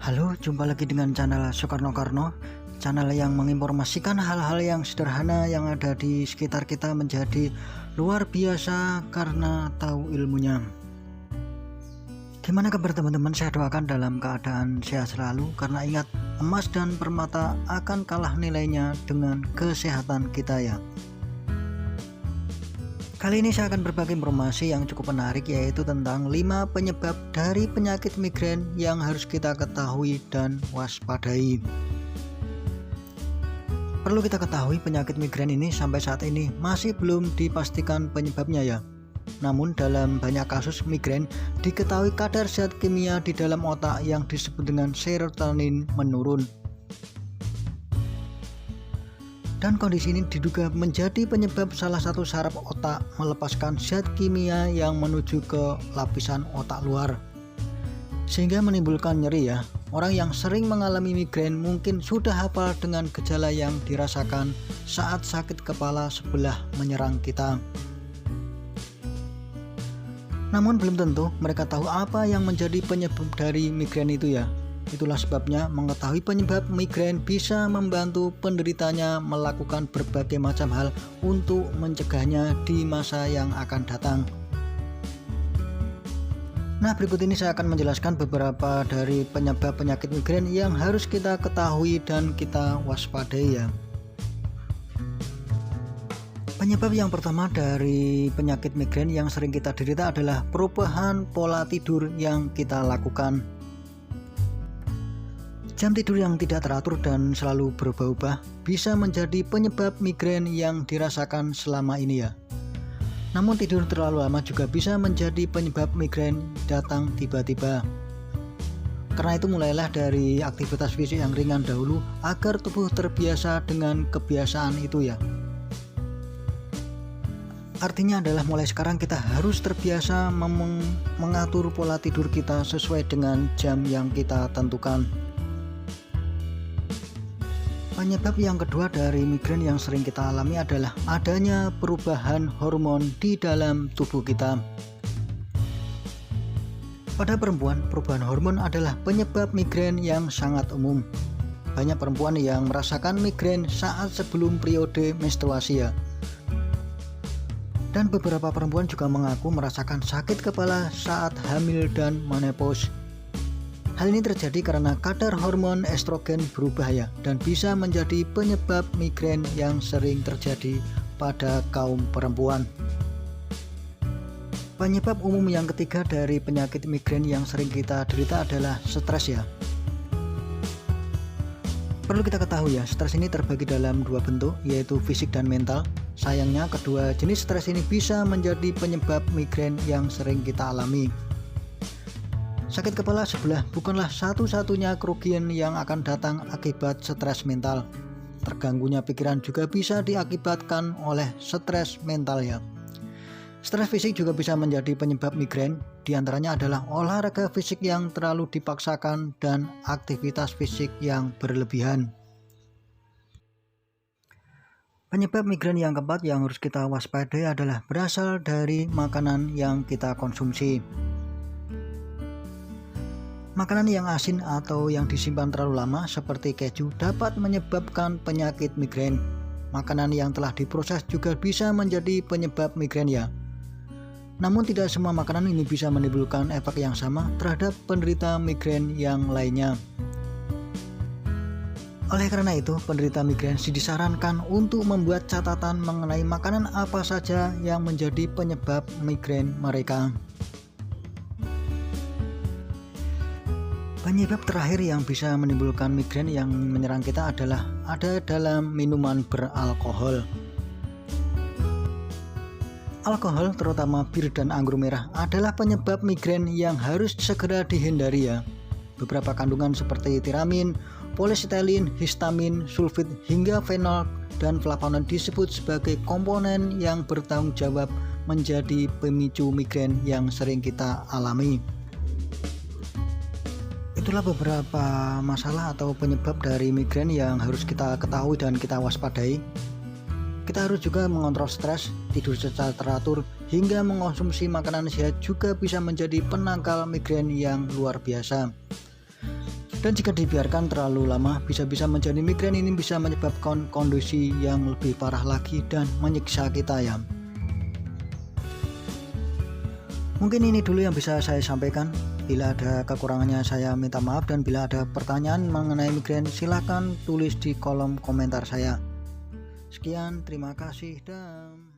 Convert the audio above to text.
Halo, jumpa lagi dengan channel Soekarno Karno, channel yang menginformasikan hal-hal yang sederhana yang ada di sekitar kita menjadi luar biasa karena tahu ilmunya. Gimana kabar teman-teman? Saya doakan dalam keadaan sehat selalu, karena ingat, emas dan permata akan kalah nilainya dengan kesehatan kita ya. Kali ini saya akan berbagi informasi yang cukup menarik, yaitu tentang 5 penyebab dari penyakit migrain yang harus kita ketahui dan waspadai. Perlu kita ketahui, penyakit migrain ini sampai saat ini masih belum dipastikan penyebabnya ya. Namun dalam banyak kasus migrain diketahui kadar zat kimia di dalam otak yang disebut dengan serotonin menurun. Dan kondisi ini diduga menjadi penyebab salah satu saraf otak melepaskan zat kimia yang menuju ke lapisan otak luar, sehingga menimbulkan nyeri ya. Orang yang sering mengalami migrain mungkin sudah hafal dengan gejala yang dirasakan saat sakit kepala sebelah menyerang kita. Namun belum tentu mereka tahu apa yang menjadi penyebab dari migrain itu ya. Itulah sebabnya mengetahui penyebab migrain bisa membantu penderitanya melakukan berbagai macam hal untuk mencegahnya di masa yang akan datang. Nah, berikut ini saya akan menjelaskan beberapa dari penyebab penyakit migrain yang harus kita ketahui dan kita waspadai ya. Penyebab yang pertama dari penyakit migrain yang sering kita derita adalah perubahan pola tidur yang kita lakukan. Jam tidur yang tidak teratur dan selalu berubah-ubah bisa menjadi penyebab migrain yang dirasakan selama ini ya. Namun tidur terlalu lama juga bisa menjadi penyebab migrain datang tiba-tiba. Karena itu mulailah dari aktivitas fisik yang ringan dahulu agar tubuh terbiasa dengan kebiasaan itu ya. Artinya adalah mulai sekarang kita harus terbiasa mengatur pola tidur kita sesuai dengan jam yang kita tentukan. Penyebab yang kedua dari migrain yang sering kita alami adalah adanya perubahan hormon di dalam tubuh kita. Pada perempuan, perubahan hormon adalah penyebab migrain yang sangat umum. Banyak perempuan yang merasakan migrain saat sebelum periode menstruasi ya. Dan beberapa perempuan juga mengaku merasakan sakit kepala saat hamil dan menopause. Hal ini terjadi karena kadar hormon estrogen berubah ya, dan bisa menjadi penyebab migrain yang sering terjadi pada kaum perempuan. Penyebab umum yang ketiga dari penyakit migrain yang sering kita derita adalah stres ya. Perlu kita ketahui ya, stres ini terbagi dalam dua bentuk, yaitu fisik dan mental. Sayangnya kedua jenis stres ini bisa menjadi penyebab migrain yang sering kita alami. Sakit kepala sebelah bukanlah satu-satunya kerugian yang akan datang akibat stres mental. Terganggunya pikiran juga bisa diakibatkan oleh stres mental ya. Stres fisik juga bisa menjadi penyebab migrain. Di antaranya adalah olahraga fisik yang terlalu dipaksakan dan aktivitas fisik yang berlebihan. Penyebab migrain yang keempat yang harus kita waspadai adalah berasal dari makanan yang kita konsumsi. Makanan yang asin atau yang disimpan terlalu lama seperti keju dapat menyebabkan penyakit migrain. Makanan yang telah diproses juga bisa menjadi penyebab migrain ya. Namun tidak semua makanan ini bisa menimbulkan efek yang sama terhadap penderita migrain yang lainnya. Oleh karena itu, penderita migrain disarankan untuk membuat catatan mengenai makanan apa saja yang menjadi penyebab migrain mereka. Penyebab terakhir yang bisa menimbulkan migrain yang menyerang kita adalah ada dalam minuman beralkohol. Alkohol, terutama bir dan anggur merah, adalah penyebab migrain yang harus segera dihindari ya. Beberapa kandungan seperti tiramin, polisetilin, histamin, sulfit, hingga fenol dan flavonoid disebut sebagai komponen yang bertanggung jawab menjadi pemicu migrain yang sering kita alami. Itulah beberapa masalah atau penyebab dari migrain yang harus kita ketahui dan kita waspadai. Kita harus juga mengontrol stres, tidur secara teratur, hingga mengonsumsi makanan sehat juga bisa menjadi penangkal migrain yang luar biasa. Dan jika dibiarkan terlalu lama, bisa-bisa menjadi migrain. Ini bisa menyebabkan kondisi yang lebih parah lagi dan menyiksa kita ya. Mungkin ini dulu yang bisa saya sampaikan. Bila ada kekurangannya saya minta maaf, dan bila ada pertanyaan mengenai migrain silahkan tulis di kolom komentar saya. Sekian, terima kasih dan